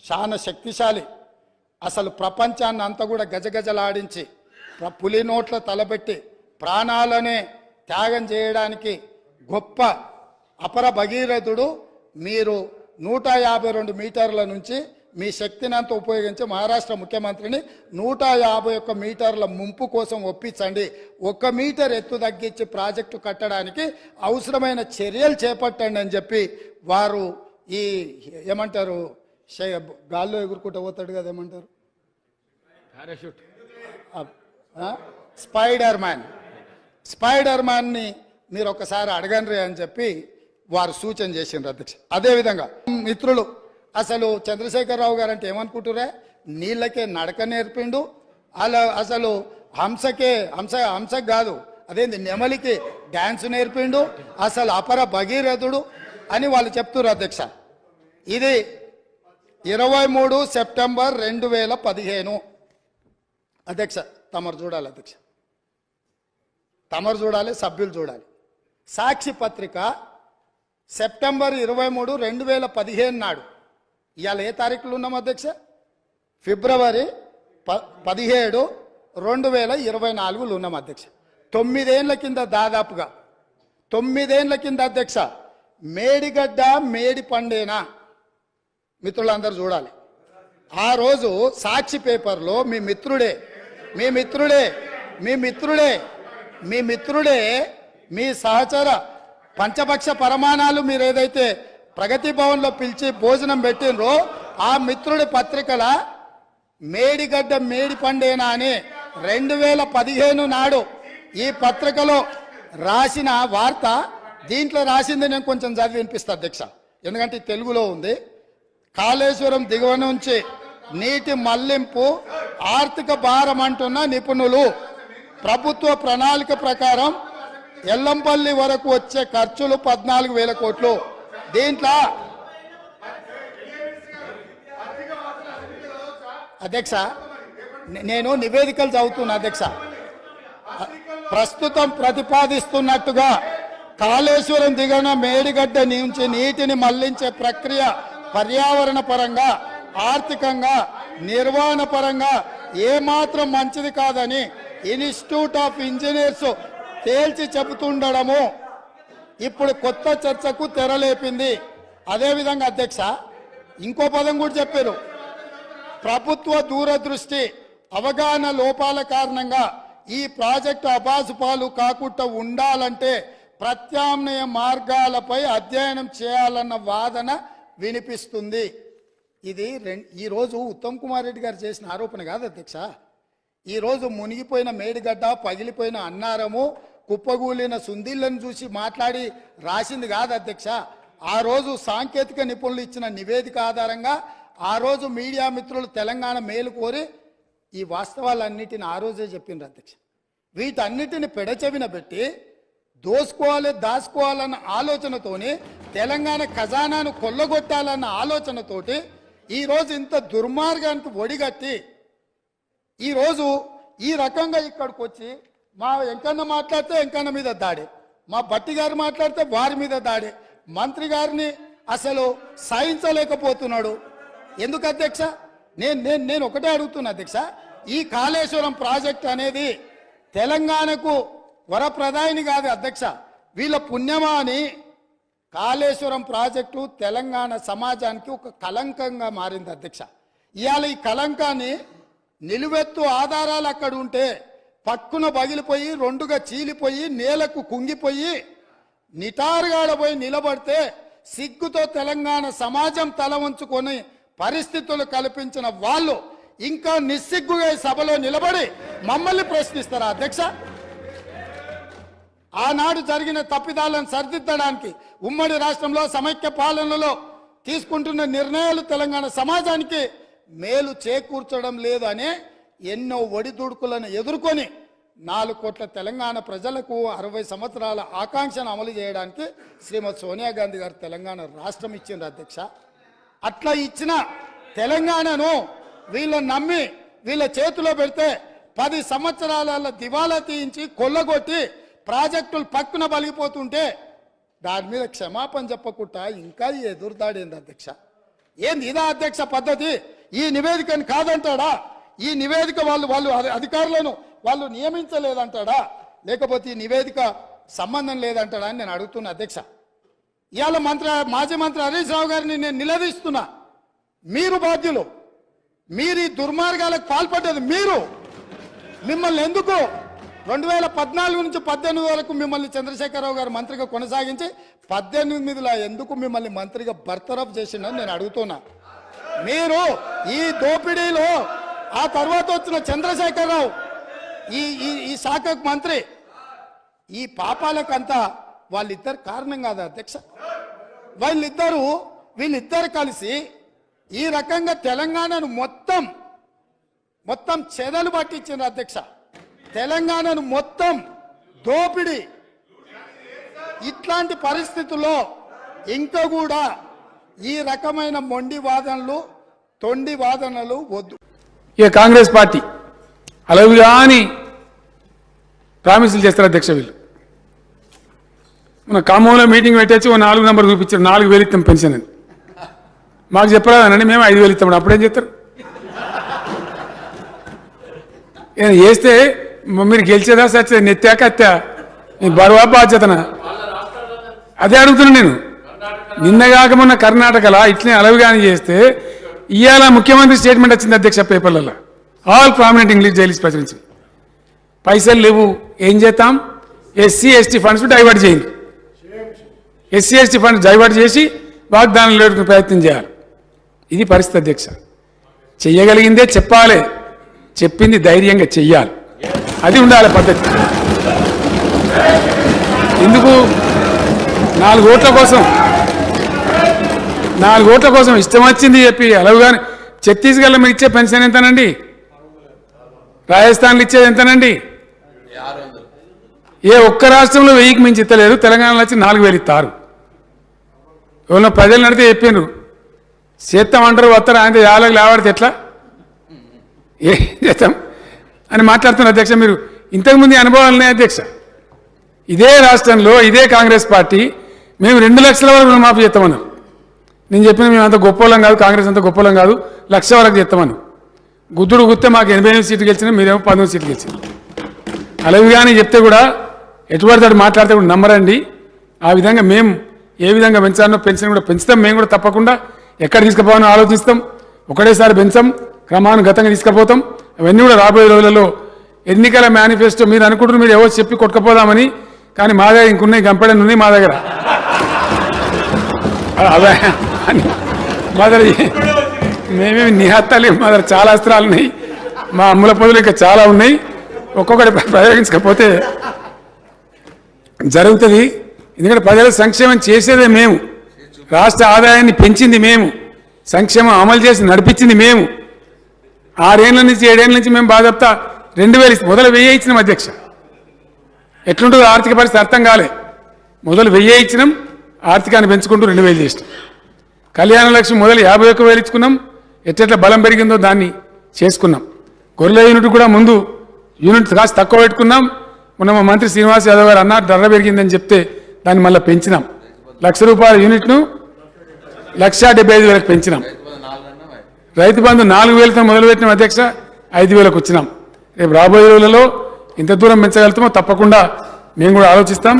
చాలా శక్తిశాలి. అసలు ప్రపంచాన్ని అంతా కూడా గజగజలాడించి పులి నోట్ల తలపెట్టి ప్రాణాలనే త్యాగం చేయడానికి గొప్ప అపర భగీరథుడు. మీరు 152 మీటర్ల నుంచి మీ శక్తిని అంతా ఉపయోగించి మహారాష్ట్ర ముఖ్యమంత్రిని 151 మీటర్ల ముంపు కోసం ఒప్పించండి. 1 మీటర్ ఎత్తు తగ్గించి ప్రాజెక్టు కట్టడానికి అవసరమైన చర్యలు చేపట్టండి అని చెప్పి వారు ఈ ఏమంటారు గాల్లో ఎగురుకుంటూ పోతాడు కదా, ఏమంటారు పారాషూట్, స్పైడర్ మ్యాన్ని మీరు ఒకసారి అడగండి అని చెప్పి వారు సూచన చేసిండ్రు అధ్యక్ష. అదేవిధంగా మిత్రులు అసలు చంద్రశేఖరరావు గారు అంటే ఏమనుకుంటురే, నీళ్ళకే నడక నేర్పిండు, అలా అసలు హంసకు కాదు అదేంది నెమలికి డ్యాన్స్ నేర్పిండు, అసలు అపర భగీరథుడు అని వాళ్ళు చెప్తున్నారు అధ్యక్ష. ఇది 23 సెప్టెంబర్ 2015 అధ్యక్ష. తమరు చూడాలి అధ్యక్ష, తమరు చూడాలి, సభ్యులు చూడాలి. సాక్షి పత్రిక సెప్టెంబర్ 23, 2015 నాడు, ఇవాళ ఏ తారీఖులు ఉన్నాం అధ్యక్ష, ఫిబ్రవరి 17, 2024 ఉన్నాం అధ్యక్ష. 9 ఏళ్ల కింద, దాదాపుగా 9 ఏళ్ల కింద అధ్యక్ష, మేడిగడ్డ మేడి పండేనా మిత్రులందరూ చూడాలి. ఆ రోజు సాక్షి పేపర్లో మీ మిత్రుడే మీ సహచర పంచపక్ష పరమాణాలు మీరు ఏదైతే ప్రగతి భవన్లో పిలిచి భోజనం పెట్టినరో ఆ మిత్రుడి పత్రికల మేడిగడ్డ మేడి పండేనా అని 2015 నాడు ఈ పత్రికలో రాసిన వార్త. దీంట్లో రాసింది నేను కొంచెం చదివి వినిపిస్తా అధ్యక్ష, ఎందుకంటే తెలుగులో ఉంది. కాళేశ్వరం దిగువ నుంచి నీటి మళ్లింపు ఆర్థిక భారం అంటున్న నిపుణులు. ప్రభుత్వ ప్రణాళిక ప్రకారం ఎల్లంపల్లి వరకు వచ్చే ఖర్చులు 14,000 కోట్లు. దీంట్లో అధ్యక్ష నేను నివేదికలు చదువుతున్నా అధ్యక్ష. ప్రస్తుతం ప్రతిపాదిస్తున్నట్టుగా కాళేశ్వరం దిగువన మేడిగడ్డ నుంచి నీటిని మళ్లించే ప్రక్రియ పర్యావరణ పరంగా, ఆర్థికంగా, నిర్వహణ పరంగా ఏమాత్రం మంచిది కాదని ఇన్స్టిట్యూట్ ఆఫ్ ఇంజనీర్స్ తేల్చి చెబుతుండడము ఇప్పుడు కొత్త చర్చకు తెరలేపింది. అదేవిధంగా అధ్యక్ష ఇంకో పదం కూడా చెప్పారు, ప్రభుత్వ దూరదృష్టి అవగాహన లోపాల కారణంగా ఈ ప్రాజెక్టు అబాసుపాలు కాకుండా ఉండాలంటే ప్రత్యామ్నాయ మార్గాలపై అధ్యయనం చేయాలన్న వాదన వినిపిస్తుంది. ఇది ఈరోజు ఉత్తమ్ కుమార్ రెడ్డి గారు చేసిన ఆరోపణ కాదు అధ్యక్ష. ఈరోజు మునిగిపోయిన మేడిగడ్డ, పగిలిపోయిన అన్నారము, కుప్పగూలిన సుందిళ్లను చూసి మాట్లాడి రాసింది కాదు అధ్యక్ష. ఆ రోజు సాంకేతిక నిపుణులు ఇచ్చిన నివేదిక ఆధారంగా ఆ రోజు మీడియా మిత్రులు తెలంగాణ మేలు కోరి ఈ వాస్తవాలన్నిటిని ఆ రోజే చెప్పిండ్రు అధ్యక్ష. వీటన్నిటిని పెడచెవిన పెట్టి దాచుకోవాలన్న ఆలోచనతోని, తెలంగాణ ఖజానాను కొల్లగొట్టాలన్న ఆలోచనతోటి ఈరోజు ఇంత దుర్మార్గానికి ఒడిగట్టి ఈరోజు ఈ రకంగా ఇక్కడికి వచ్చి మా వెంకన్న మాట్లాడితే వెంకన్న మీద దాడి, మా బట్టి గారు మాట్లాడితే వారి మీద దాడి, మంత్రి గారిని అసలు సహించలేకపోతున్నాడు. ఎందుకు అధ్యక్ష? నేను ఒకటే అడుగుతున్నా అధ్యక్ష, ఈ కాళేశ్వరం ప్రాజెక్ట్ అనేది తెలంగాణకు వరప్రదాయిని కాదు అధ్యక్ష, వీళ్ళ పుణ్యమా అని కాళేశ్వరం ప్రాజెక్టు తెలంగాణ సమాజానికి ఒక కలంకంగా మారింది అధ్యక్ష. ఇవాళ ఈ కలంకాన్ని నిలువెత్తు ఆధారాలు అక్కడ ఉంటే పక్కున పగిలిపోయి, రెండుగా చీలిపోయి, నేలకు కుంగిపోయి, నిటారుగాడపోయి నిలబడితే సిగ్గుతో తెలంగాణ సమాజం తల వంచుకొని పరిస్థితులు కల్పించిన వాళ్ళు ఇంకా నిస్సిగ్గుగా సభలో నిలబడి మమ్మల్ని ప్రశ్నిస్తారా అధ్యక్ష? ఆనాడు జరిగిన తప్పిదాలను సరిదిద్దడానికి ఉమ్మడి రాష్ట్రంలో సమైక్య పాలనలో తీసుకుంటున్న నిర్ణయాలు తెలంగాణ సమాజానికి మేలు చేకూర్చడం లేదు అనే ఎన్నో ఒడిదుడుకులను ఎదుర్కొని 4 కోట్ల తెలంగాణ ప్రజలకు 60 సంవత్సరాల ఆకాంక్షను అమలు చేయడానికి శ్రీమతి సోనియా గాంధీ గారు తెలంగాణ రాష్ట్రం ఇచ్చిండ్రు అధ్యక్ష. అట్లా ఇచ్చిన తెలంగాణను వీళ్ళని నమ్మి వీళ్ళ చేతిలో పెడితే 10 సంవత్సరాల దివాలా తీయించి కొల్లగొట్టి ప్రాజెక్టులు పక్కున బలిగిపోతుంటే దాని మీద క్షమాపణ చెప్పకుండా ఇంకా ఎదురుదాడింది అధ్యక్ష. ఏంది ఇదా అధ్యక్ష పద్ధతి? ఈ నివేదికను కాదంటాడా? ఈ నివేదిక వాళ్ళు అధికారులను వాళ్ళు నియమించలేదంటాడా? లేకపోతే ఈ నివేదిక సంబంధం లేదంటాడా అని నేను అడుగుతున్నా అధ్యక్ష. ఇవాళ మాజీ మంత్రి హరీష్ రావు గారిని నేను నిలదీస్తున్నా. మీరు బాధ్యులు, మీరు ఈ దుర్మార్గాలకు పాల్పడ్డది మీరు. మిమ్మల్ని ఎందుకు 2014 నుంచి 18 వరకు మిమ్మల్ని చంద్రశేఖరరావు గారు మంత్రిగా కొనసాగించి 18లో ఎందుకు మిమ్మల్ని మంత్రిగా బర్తరఫ్ చేసిండని నేను అడుగుతున్నా. మీరు ఈ దోపిడీలో ఆ తర్వాత వచ్చిన చంద్రశేఖరరావు ఈ శాఖకు మంత్రి, ఈ పాపాలకంతా వాళ్ళిద్దరు కారణం కాదా అధ్యక్ష? వీళ్ళిద్దరు కలిసి ఈ రకంగా తెలంగాణను మొత్తం చెదలు పట్టించారు అధ్యక్ష. తెలంగాణను మొత్తం దోపిడీ. ఇట్లాంటి పరిస్థితుల్లో ఇంకా కూడా ఈ రకమైన మొండి వాదనలు, తొండి వాదనలు వద్దు. ఇక కాంగ్రెస్ పార్టీ అలవిగా అని ప్రామిసులు చేస్తారు అధ్యక్ష. వీళ్ళు మన ఖమ్మంలో మీటింగ్ పెట్టేసి ఓ 4 నెంబర్ చూపించారు. 4,000 ఇస్తాం పెన్షన్ అని. మాకు చెప్పరాదనండి, మేము 5,000 ఇస్తాం. అప్పుడేం చెప్తారు? చేస్తే మీరు గెలిచేదా సచ్చే నెత్తాక అత్తా మీ బరువా బాధ్యతనా? అదే అడుగుతున్నా నేను. నిన్నగాక మొన్న కర్ణాటకలో ఇట్లనే అలవిగాని చేస్తే ఇవాళ ముఖ్యమంత్రి స్టేట్మెంట్ వచ్చింది అధ్యక్ష పేపర్లలో. ఆల్ ప్రామినెంట్ ఇంగ్లీష్ జైలీస్ ప్రచురించి పైసలు లేవు, ఏం చేస్తాం? ఎస్సీ ఎస్టీ ఫండ్స్ డైవర్ట్ చేయండి. ఎస్సీ ఎస్టీ ఫండ్స్ డైవర్ట్ చేసి వాగ్దానం లేడుకునే ప్రయత్నం చేయాలి. ఇది పరిస్థితి అధ్యక్ష. చెయ్యగలిగిందే చెప్పాలి, చెప్పింది ధైర్యంగా చెయ్యాలి. అది ఉండాలి పద్ధతి. ఎందుకు 4 ఓట్ల కోసం ఇష్టం వచ్చింది చెప్పి అలవుగాని ఛత్తీస్గఢ్లో మీరు ఇచ్చే పెన్షన్ ఎంతనండి? రాజస్థాన్లో ఇచ్చేది ఎంతనండి? ఏ ఒక్క రాష్ట్రంలో 1000కి మించి ఇస్తలేరు. తెలంగాణలో వచ్చి 4,000 ఇస్తారు. ఎవరో ప్రజలు నడితే చెప్పినారు, చేస్తామంటారు, వస్తారు, ఆయన యాలకు లేవాడితే ఎట్లా ఏం చేస్తాం అని మాట్లాడుతున్నారు అధ్యక్ష. మీరు ఇంతకుముందు అనుభవాలు ఉన్నాయి అధ్యక్ష. ఇదే రాష్ట్రంలో ఇదే కాంగ్రెస్ పార్టీ మేము 2 లక్షల వరకు రుణమాఫీ చేస్తామన్నారు. నేను చెప్పిన మేము అంత గొప్పలం కాదు, కాంగ్రెస్ అంత గొప్పలం కాదు, 1,00,000 వరకు చేస్తామని. గుద్దుడు గుత్తే మాకు 88 సీట్లు గెలిచినా, మీరేమో 19 సీట్లు గెలిచారు. అలావి కానీ చెప్తే కూడా ఎటుపడితే మాట్లాడితే కూడా నమ్మరండి. ఆ విధంగా మేము ఏ విధంగా పెంచాలో పెన్షన్ కూడా పెంచుతాం. మేము కూడా తప్పకుండా ఎక్కడ తీసుకుపోవాలని ఆలోచిస్తాం. ఒకటేసారి పెంచాం, క్రమానుగతంగా తీసుకుపోతాం. అవన్నీ కూడా రాబోయే రోజులలో ఎన్నికల మేనిఫెస్టో మీరు అనుకుంటున్నారు మీరు ఎవరు చెప్పి కొట్టుకుపోదామని, కానీ మా దగ్గర ఇంకున్నాయి, గంపెడని ఉన్నాయి మా దగ్గర. అదే మా దగ్గర మేమేమి నిహత్తలేము, మా దగ్గర చాలా అస్త్రాలు ఉన్నాయి, మా అమ్ముల పొదులు ఇంకా చాలా ఉన్నాయి. ఒక్కొక్కటి ప్రయోగించకపోతే జరుగుతుంది. ఎందుకంటే ప్రజల సంక్షేమం చేసేదే మేము, రాష్ట్ర ఆదాయాన్ని పెంచింది మేము, సంక్షేమం అమలు చేసి నడిపించింది మేము. 6 ఏళ్ళ నుంచి 7 ఏళ్ళ నుంచి మేము బాధప్తా 2,000 మొదలు 1000 ఇచ్చినాం అధ్యక్ష. ఎట్లుంటుందో ఆర్థిక పరిస్థితి అర్థం కాలే. మొదలు 1000 ఇచ్చినాం, ఆర్థికాన్ని పెంచుకుంటూ 2,000 చేసినాం. కళ్యాణ లక్ష్మి మొదలు 51,000 ఇచ్చుకున్నాం. ఎట్లా బలం పెరిగిందో దాన్ని చేసుకున్నాం. గొర్రెల యూనిట్ కూడా ముందు యూనిట్ కాస్త తక్కువ పెట్టుకున్నాం. మొన్న మా మంత్రి శ్రీనివాస్ యాదవ్ గారు అన్నారు ధర పెరిగిందని చెప్తే దాన్ని మళ్ళీ పెంచినాం. ₹1,00,000 యూనిట్ను 1,75,000 పెంచినాం. రైతు బంధు 4,000తో మొదలుపెట్టినాం అధ్యక్ష, 5,000కు వచ్చినాం. రేపు రాబోయే రోజులలో ఇంత దూరం పెంచగలుగుతామో తప్పకుండా మేము కూడా ఆలోచిస్తాం.